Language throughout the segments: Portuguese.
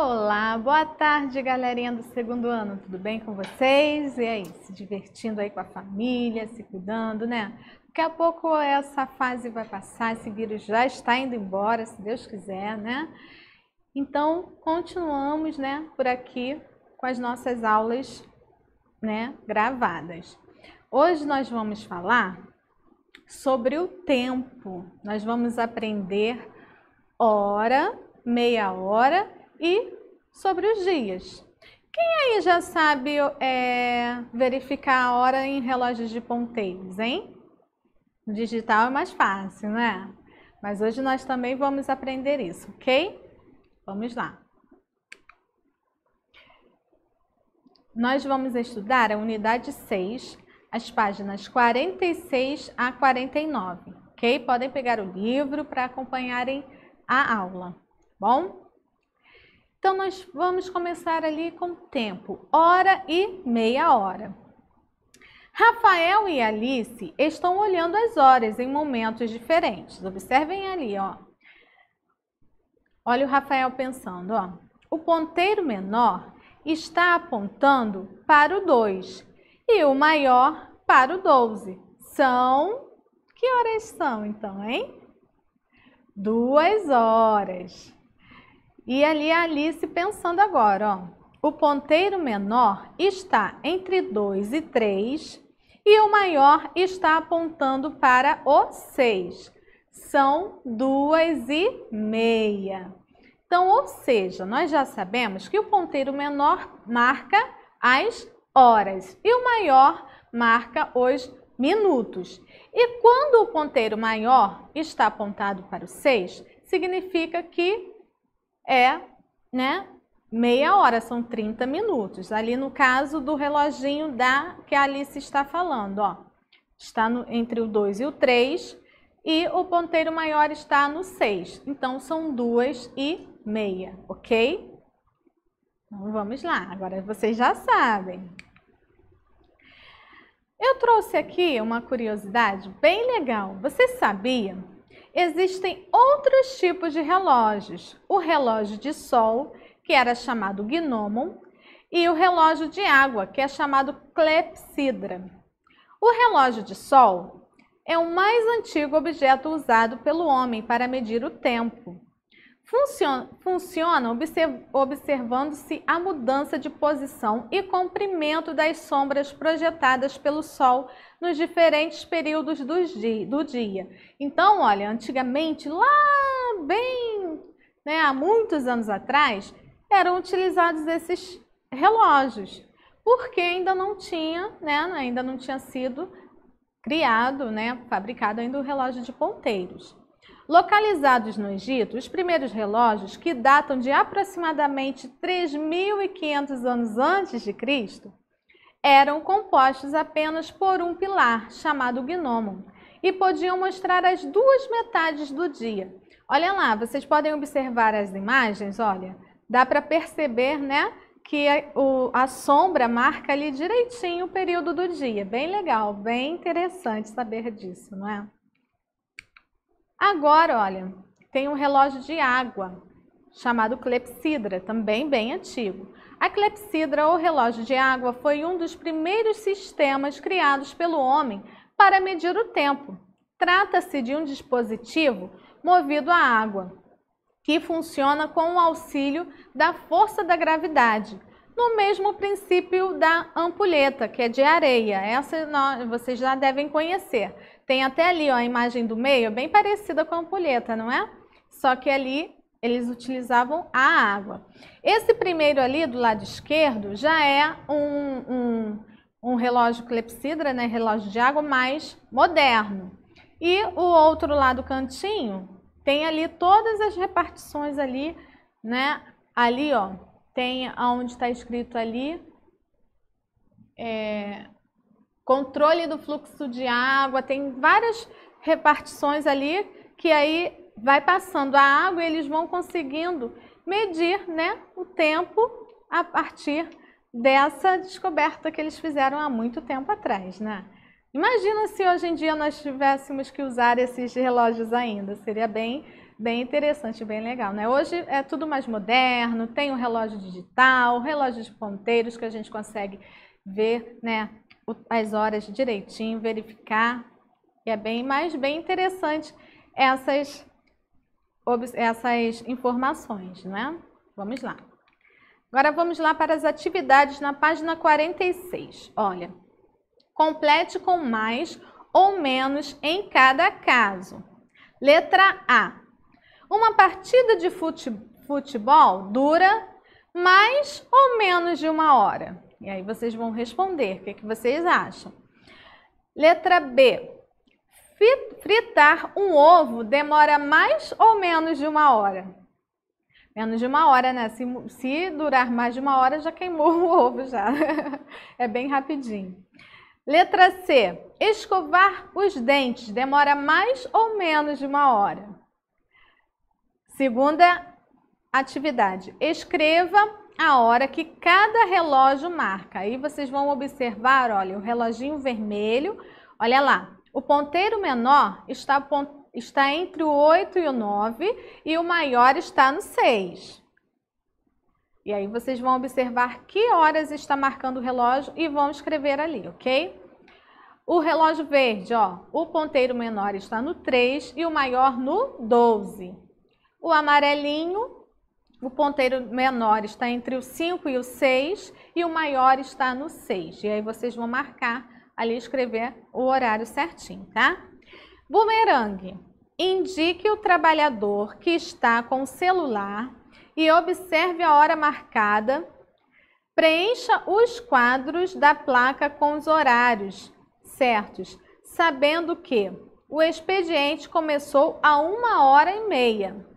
Olá, boa tarde, galerinha do segundo ano, tudo bem com vocês? E aí, se divertindo aí com a família, se cuidando, né? Daqui a pouco essa fase vai passar, esse vírus já está indo embora, se Deus quiser, né? Então, continuamos, né, por aqui com as nossas aulas, né, gravadas. Hoje nós vamos falar sobre o tempo. Nós vamos aprender hora, meia hora e sobre os dias. Quem aí já sabe verificar a hora em relógios de ponteiros, hein? No digital é mais fácil, né? Mas hoje nós também vamos aprender isso, ok? Vamos lá. Nós vamos estudar a unidade 6, as páginas 46 a 49, ok? Podem pegar o livro para acompanharem a aula, bom? Então, nós vamos começar ali com tempo, hora e meia hora. Rafael e Alice estão olhando as horas em momentos diferentes. Observem ali, ó. Olha o Rafael pensando, ó. O ponteiro menor está apontando para o 2 e o maior para o 12. Que horas são então, hein? 2 horas. E ali a Alice pensando agora, ó. O ponteiro menor está entre 2 e 3 e o maior está apontando para o 6. São 2h30. Então, ou seja, nós já sabemos que o ponteiro menor marca as horas e o maior marca os minutos. E quando o ponteiro maior está apontado para o 6, significa que meia hora, são 30 minutos. Ali no caso do reloginho que a Alice está falando, ó. Está entre o 2 e o 3 e o ponteiro maior está no 6. Então, são 2h30, ok? Então, vamos lá. Agora vocês já sabem. Eu trouxe aqui uma curiosidade bem legal. Você sabia? Existem outros tipos de relógios. O relógio de sol, que era chamado gnomon, e o relógio de água, que é chamado clepsidra. O relógio de sol é o mais antigo objeto usado pelo homem para medir o tempo. Funciona observando-se a mudança de posição e comprimento das sombras projetadas pelo sol nos diferentes períodos do dia. Então, olha, antigamente, lá bem, há muitos anos atrás, eram utilizados esses relógios, porque ainda não tinha, ainda não tinha sido criado, fabricado ainda o relógio de ponteiros. Localizados no Egito, os primeiros relógios, que datam de aproximadamente 3.500 anos antes de Cristo, eram compostos apenas por um pilar, chamado gnomon, e podiam mostrar as duas metades do dia. Olha lá, vocês podem observar as imagens, olha, dá para perceber, que a sombra marca ali direitinho o período do dia. Bem legal, bem interessante saber disso, não é? Agora, olha, tem um relógio de água, chamado clepsidra, também bem antigo. A clepsidra, ou relógio de água, foi um dos primeiros sistemas criados pelo homem para medir o tempo. Trata-se de um dispositivo movido a água, que funciona com o auxílio da força da gravidade, no mesmo princípio da ampulheta, que é de areia. Essa vocês já devem conhecer. Tem até ali, ó, a imagem do meio, bem parecida com a ampulheta, não é? Só que ali eles utilizavam a água. Esse primeiro ali, do lado esquerdo, já é um relógio clepsidra, relógio de água mais moderno. E o outro lá do cantinho tem ali todas as repartições ali, Ali, ó, tem onde está escrito ali, controle do fluxo de água, tem várias repartições ali que aí vai passando a água e eles vão conseguindo medir, o tempo a partir dessa descoberta que eles fizeram há muito tempo atrás, Imagina se hoje em dia nós tivéssemos que usar esses relógios ainda, seria bem Bem interessante, bem legal, né? Hoje é tudo mais moderno, tem um relógio digital, relógio de ponteiros que a gente consegue ver, né, as horas direitinho, verificar. E é bem interessante essas informações, né? Vamos lá. Agora vamos lá para as atividades na página 46. Olha, complete com mais ou menos em cada caso. Letra A. Uma partida de futebol dura mais ou menos de 1 hora. E aí vocês vão responder. O que vocês acham? Letra B. Fritar um ovo demora mais ou menos de 1 hora? Menos de 1 hora, né? Se durar mais de 1 hora, já queimou o ovo já. É bem rapidinho. Letra C. Escovar os dentes demora mais ou menos de 1 hora? Segunda atividade. Escreva a hora que cada relógio marca. Aí vocês vão observar, olha, o reloginho vermelho. Olha lá, o ponteiro menor está entre o 8 e o 9 e o maior está no 6. E aí vocês vão observar que horas está marcando o relógio e vão escrever ali, ok? O relógio verde, ó, o ponteiro menor está no 3 e o maior no 12. O amarelinho, o ponteiro menor está entre o 5 e o 6 e o maior está no 6. E aí vocês vão marcar ali, escrever o horário certinho, tá? Bumerangue. Indique o trabalhador que está com o celular e observe a hora marcada. Preencha os quadros da placa com os horários certos, sabendo que o expediente começou a 1h30.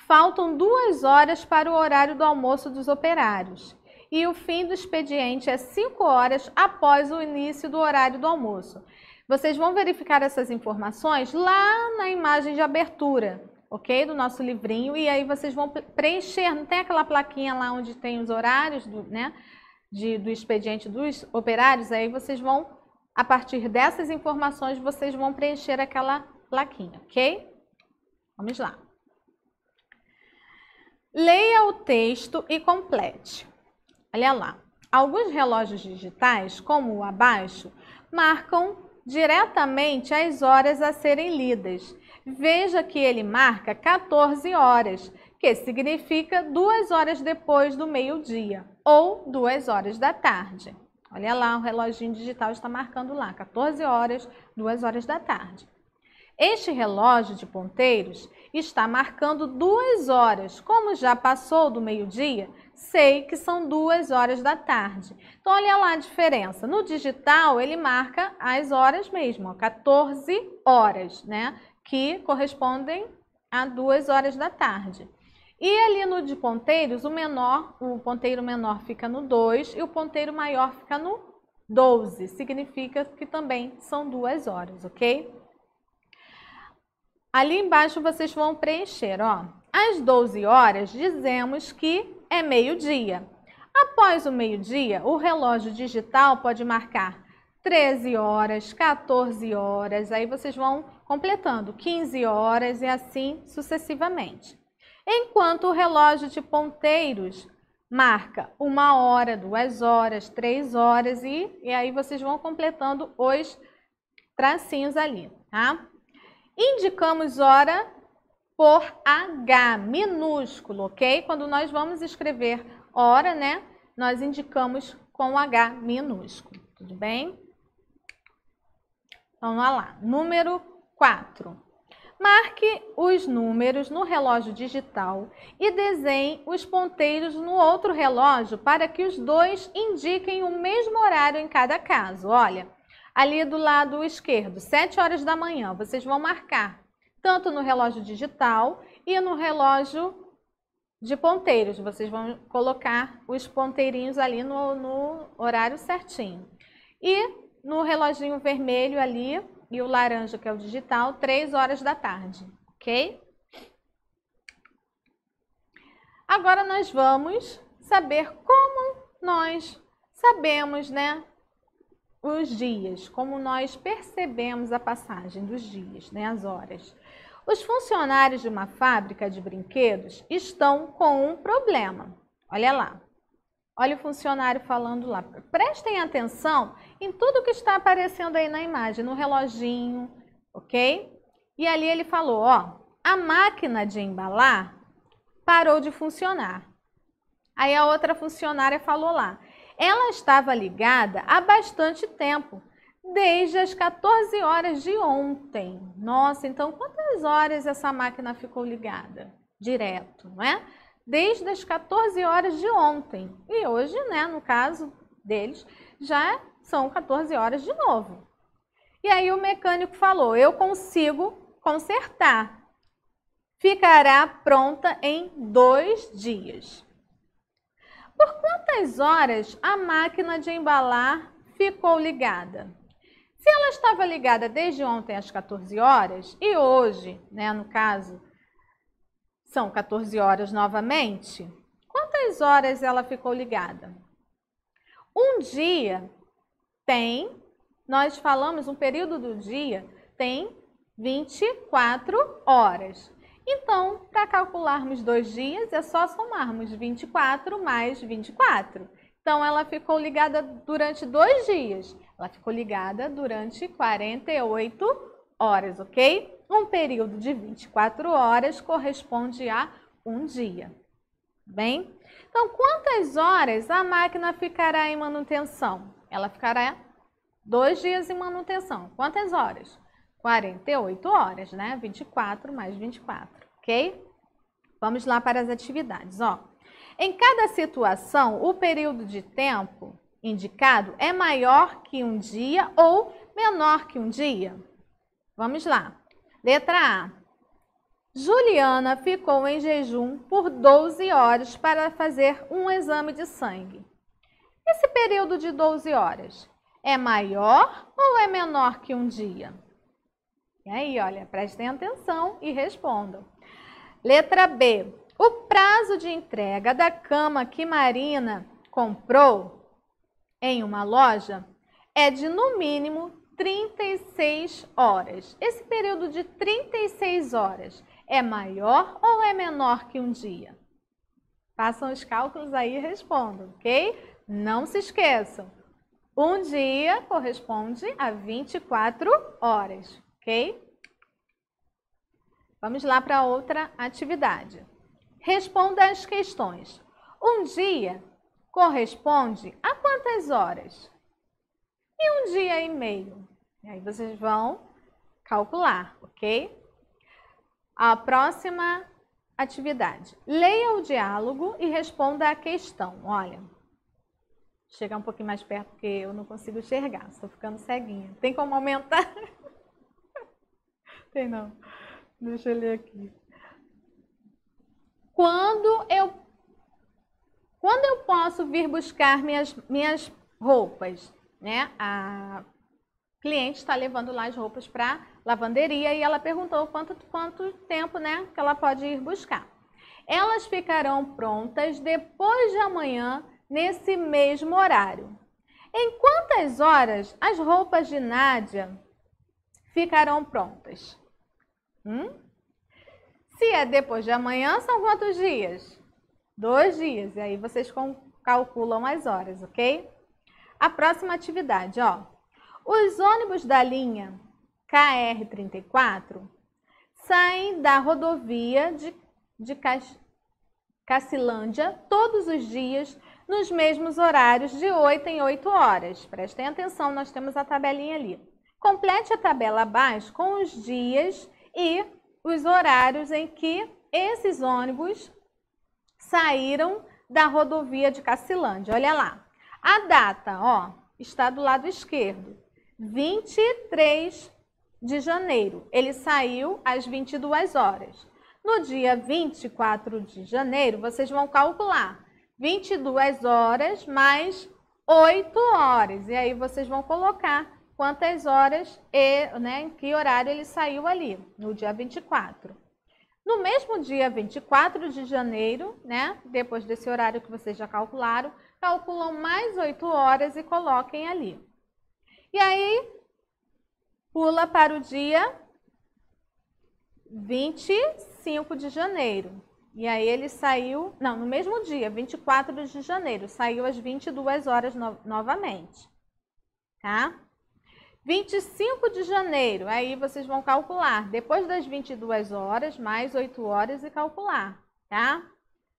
Faltam 2 horas para o horário do almoço dos operários e o fim do expediente é 5 horas após o início do horário do almoço. Vocês vão verificar essas informações lá na imagem de abertura, ok? Do nosso livrinho, e aí vocês vão preencher, não tem aquela plaquinha lá onde tem os horários do expediente dos operários? Aí vocês vão, a partir dessas informações, vocês vão preencher aquela plaquinha, ok? Vamos lá. Leia o texto e complete. Olha lá, alguns relógios digitais, como o abaixo, marcam diretamente as horas a serem lidas. Veja que ele marca 14 horas, que significa 2 horas depois do meio-dia ou 2 horas da tarde. Olha lá, o reloginho digital está marcando lá, 14 horas, 2 horas da tarde. Este relógio de ponteiros está marcando 2 horas. Como já passou do meio-dia, sei que são 2 horas da tarde. Então, olha lá a diferença. No digital, ele marca as horas mesmo, ó, 14 horas, né? Que correspondem a 2 horas da tarde. E ali no de ponteiros, o ponteiro menor fica no 2 e o ponteiro maior fica no 12. Significa que também são 2 horas, ok? Ali embaixo vocês vão preencher, ó. Às 12 horas dizemos que é meio-dia. Após o meio-dia, o relógio digital pode marcar 13 horas, 14 horas, aí vocês vão completando 15 horas e assim sucessivamente. Enquanto o relógio de ponteiros marca 1 hora, 2 horas, 3 horas e aí vocês vão completando os tracinhos ali, tá? Indicamos hora por H, minúsculo, ok? Quando nós vamos escrever hora, né, nós indicamos com H minúsculo, tudo bem? Então, vamos lá. Número 4. Marque os números no relógio digital e desenhe os ponteiros no outro relógio para que os dois indiquem o mesmo horário em cada caso. Olha, ali do lado esquerdo, 7 horas da manhã, vocês vão marcar tanto no relógio digital e no relógio de ponteiros. Vocês vão colocar os ponteirinhos ali no horário certinho. E no reloginho vermelho ali e o laranja, que é o digital, 3 horas da tarde, ok? Agora nós vamos saber como nós sabemos, né, os dias, como nós percebemos a passagem dos dias, né, as horas. Os funcionários de uma fábrica de brinquedos estão com um problema. Olha lá. Olha o funcionário falando lá. Prestem atenção em tudo que está aparecendo aí na imagem, no reloginho, ok? E ali ele falou, ó, a máquina de embalar parou de funcionar. Aí a outra funcionária falou lá, ela estava ligada há bastante tempo, desde as 14 horas de ontem. Nossa, então quantas horas essa máquina ficou ligada? Direto, não é? Desde as 14 horas de ontem. E hoje, né, no caso deles, já são 14 horas de novo. E aí o mecânico falou, eu consigo consertar. Ficará pronta em 2 dias. Por quantas horas a máquina de embalar ficou ligada? Se ela estava ligada desde ontem às 14 horas e hoje, né, no caso, são 14 horas novamente, quantas horas ela ficou ligada? Um dia tem, nós falamos, um período do dia tem 24 horas. Então, para calcularmos 2 dias, é só somarmos 24 mais 24. Então, ela ficou ligada durante 2 dias. Ela ficou ligada durante 48 horas, ok? Um período de 24 horas corresponde a um dia. Bem? Então, quantas horas a máquina ficará em manutenção? Ela ficará 2 dias em manutenção. Quantas horas? 48 horas, né? 24 mais 24, ok? Vamos lá para as atividades, ó. Em cada situação, o período de tempo indicado é maior que um dia ou menor que um dia? Vamos lá. Letra A. Juliana ficou em jejum por 12 horas para fazer um exame de sangue. Esse período de 12 horas é maior ou é menor que um dia? E aí, olha, prestem atenção e respondam. Letra B. O prazo de entrega da cama que Marina comprou em uma loja é de, no mínimo, 36 horas. Esse período de 36 horas é maior ou é menor que um dia? Façam os cálculos aí e respondam, ok? Não se esqueçam. Um dia corresponde a 24 horas, ok? Vamos lá para outra atividade. Responda as questões. Um dia corresponde a quantas horas? E um dia e meio? E aí vocês vão calcular, ok? A próxima atividade. Leia o diálogo e responda a questão. Olha, chegar um pouquinho mais perto porque eu não consigo enxergar, estou ficando ceguinha. Tem como aumentar? Tem não. Deixa eu ler aqui. Quando eu posso vir buscar minhas roupas, né? A cliente está levando lá as roupas para lavanderia e ela perguntou quanto tempo, né, que ela pode ir buscar. Elas ficarão prontas depois de amanhã, nesse mesmo horário. Em quantas horas as roupas de Nádia ficarão prontas? Se é depois de amanhã, são quantos dias? 2 dias. E aí vocês calculam as horas, ok? A próxima atividade, ó. Os ônibus da linha KR-34 saem da rodovia de Cacilândia todos os dias nos mesmos horários de 8 em 8 horas. Prestem atenção, nós temos a tabelinha ali. Complete a tabela abaixo com os dias e os horários em que esses ônibus saíram da rodovia de Cacilândia. Olha lá. A data, ó, está do lado esquerdo. 23 de janeiro. Ele saiu às 22 horas. No dia 24 de janeiro, vocês vão calcular 22 horas mais 8 horas. E aí vocês vão colocar quantas horas e, né, em que horário ele saiu ali, no dia 24. No mesmo dia 24 de janeiro, né, depois desse horário que vocês já calcularam, calculam mais 8 horas e coloquem ali. E aí, pula para o dia 25 de janeiro. E aí ele saiu, não, no mesmo dia, 24 de janeiro, saiu às 22 horas novamente, tá? 25 de janeiro, aí vocês vão calcular, depois das 22 horas, mais 8 horas e calcular, tá?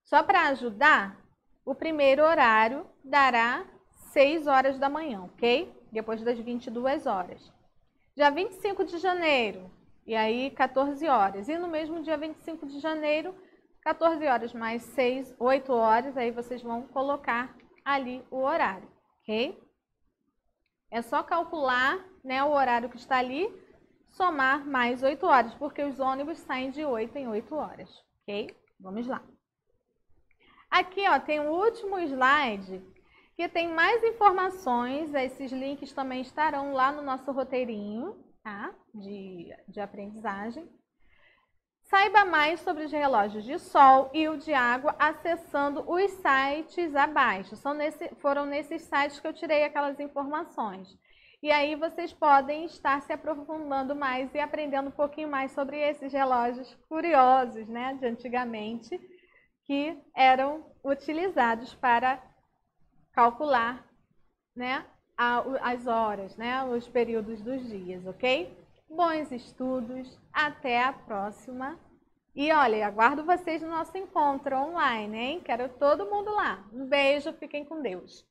Só para ajudar, o primeiro horário dará 6 horas da manhã, ok? Depois das 22 horas. Dia 25 de janeiro, e aí 14 horas. E no mesmo dia 25 de janeiro, 14 horas mais 6, 8 horas, aí vocês vão colocar ali o horário, ok? É só calcular, né, o horário que está ali, somar mais 8 horas, porque os ônibus saem de 8 em 8 horas, ok? Vamos lá. Aqui, ó, tem o último slide, que tem mais informações. Esses links também estarão lá no nosso roteirinho, tá? De aprendizagem. Saiba mais sobre os relógios de sol e o de água acessando os sites abaixo. Foram nesses sites que eu tirei aquelas informações. E aí vocês podem estar se aprofundando mais e aprendendo um pouquinho mais sobre esses relógios curiosos, né, de antigamente, que eram utilizados para calcular, né, as horas, né, os períodos dos dias, ok? Bons estudos, até a próxima. E olha, aguardo vocês no nosso encontro online, hein? Quero todo mundo lá. Um beijo, fiquem com Deus.